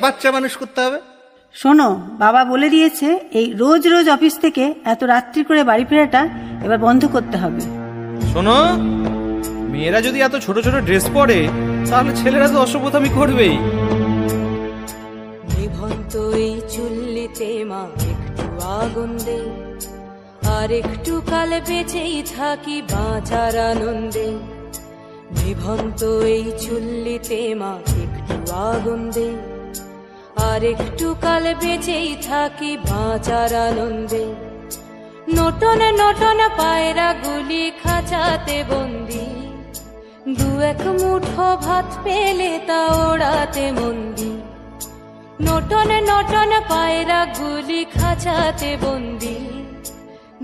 বাচ্চা মানুষ করতে হবে? শোনো, বাবা বলে দিয়েছে এই রোজ রোজ অফিস থেকে এত রাত্রি করে বাড়ি ফেরাটা এবার বন্ধ করতে হবে। শোনো, মেয়েরা যদি এত ছোট ছোট ড্রেস পরে তাহলে ছেলেরা তো অসভ্যতামি করবেই। নিভন্ত এই চুল্লিতে মা একটু আগুন দে, আর একটু কাল বেঁচেই থাকি বাঁচার আনন্দে। নিভন্ত এই চুল্লিতে মা একটু আগুন দে, আর একটু কাল বেঁচেই থাকি বাঁচার আনন্দে। নটন নটন পায়রা গুলি খাঁচাতে বন্দি, দু এক মুঠো ভাত পেলে তা ওড়াতে মন্দি। নটন নটন পায়রা গুলি খাঁচাতে বন্দি,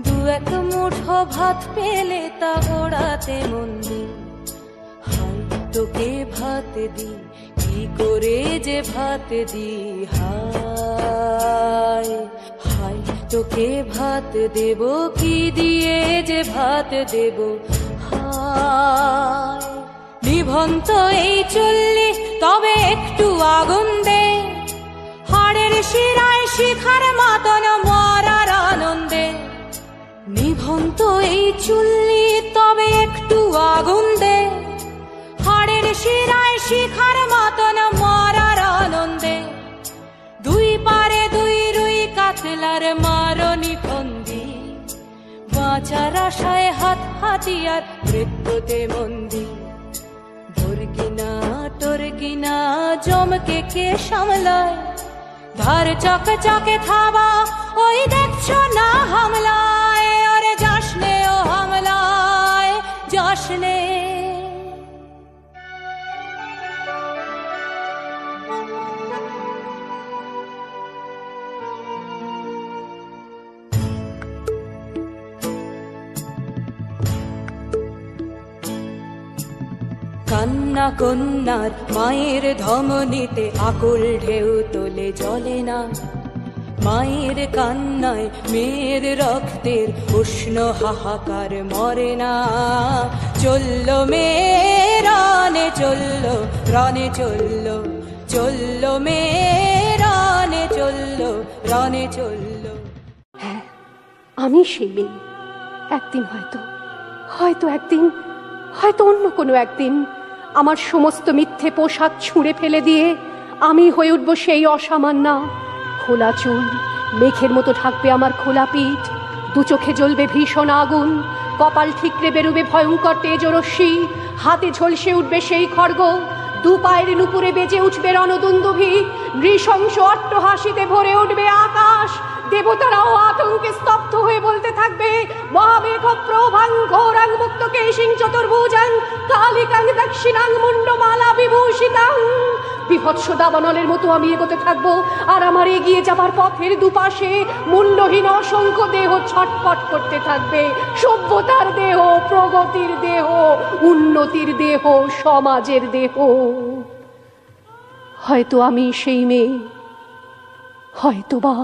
দু এক মুঠো ভাত পেলে তা ওড়াতে মন্দি। হাই তোকে ভাত দি, কি করে যে ভাত দি, হায় হায় তোকে ভাত দেব, কি দিয়ে যে ভাত দেব, হায়। নিভন্ত এই চুল্লি তবে একটু আগুন দে, হাড়ের শিরায় শিখার মাতন মরার আনন্দে। নিভন্ত এই চুল্লি তবে একটু আগুন দে, হাড়ের শিরায় শিখার মতন মরার আনন্দে। দুই পারে দুই রুই কাতলার মারনি ফন্দি, বাঁচার আশায় হাত হাতিয়ার মৃত্যুতে মন্দি। ধর্গিনা টর্গিনা জমকে কে সামলায়, ধার চকে চকে থাবা ওই দেখছো না হামলায়। ওরে যাসনে ও হামলায় যাসনে। কান্না কন্যার মায়ের ধমনীতে আকুল ঢেউ তোলে জলে না, মায়ের কান্নায় মেয়ের রক্তের উষ্ণ হাহাকার মরে না। চললো মেয়ে রানে চললো, রানে চললো, চললো মেয়ে রানে চললো, রানে চললো। হ্যাঁ, আমি সেই মেয়ে। একদিন হয়তো একদিন, হয়তো অন্য কোনো একদিন আমার সমস্ত মিথ্যে পোশাক ছুঁড়ে ফেলে দিয়ে আমি হয়ে উঠব সেই অসামান্যা। খোলা চুল মেঘের মতো ঢাকবে আমার খোলা পিঠ, দু চোখে জ্বলবে ভীষণ আগুন, কপাল ঠিকরে বেরুবে ভয়ঙ্কর তেজরশ্মি, হাতে ঝলসে উঠবে সেই খড়গ, দু পায়ের নুপুরে বেজে উঠবে রণদুন্দুভি, নৃশংস অট্টহাসিতে ভরে উঠবে আকাশ। দেবতারাও আতঙ্কে স্তব্ধ হয়ে বলতে থাকবে, মহামেঘ প্রভাং ঘোরাং মুক্ত কেশিং চতুর্ভুজাং কালিকাং দক্ষিণাং মুন্ডমালা বিভূষিতাং। বিভৎস দাবানলের মতো আমি এগোতে থাকবো, আর আমার এগিয়ে যাবার পথের দুপাশে মুন্ডহীন অসংখ্য দেহ ছটফট করতে থাকবে। সভ্যতার দেহ, প্রগতির দেহ, উন্নতির দেহ, সমাজের দেহ। হয়তো আমি সেই মেয়ে, হয়তোবা।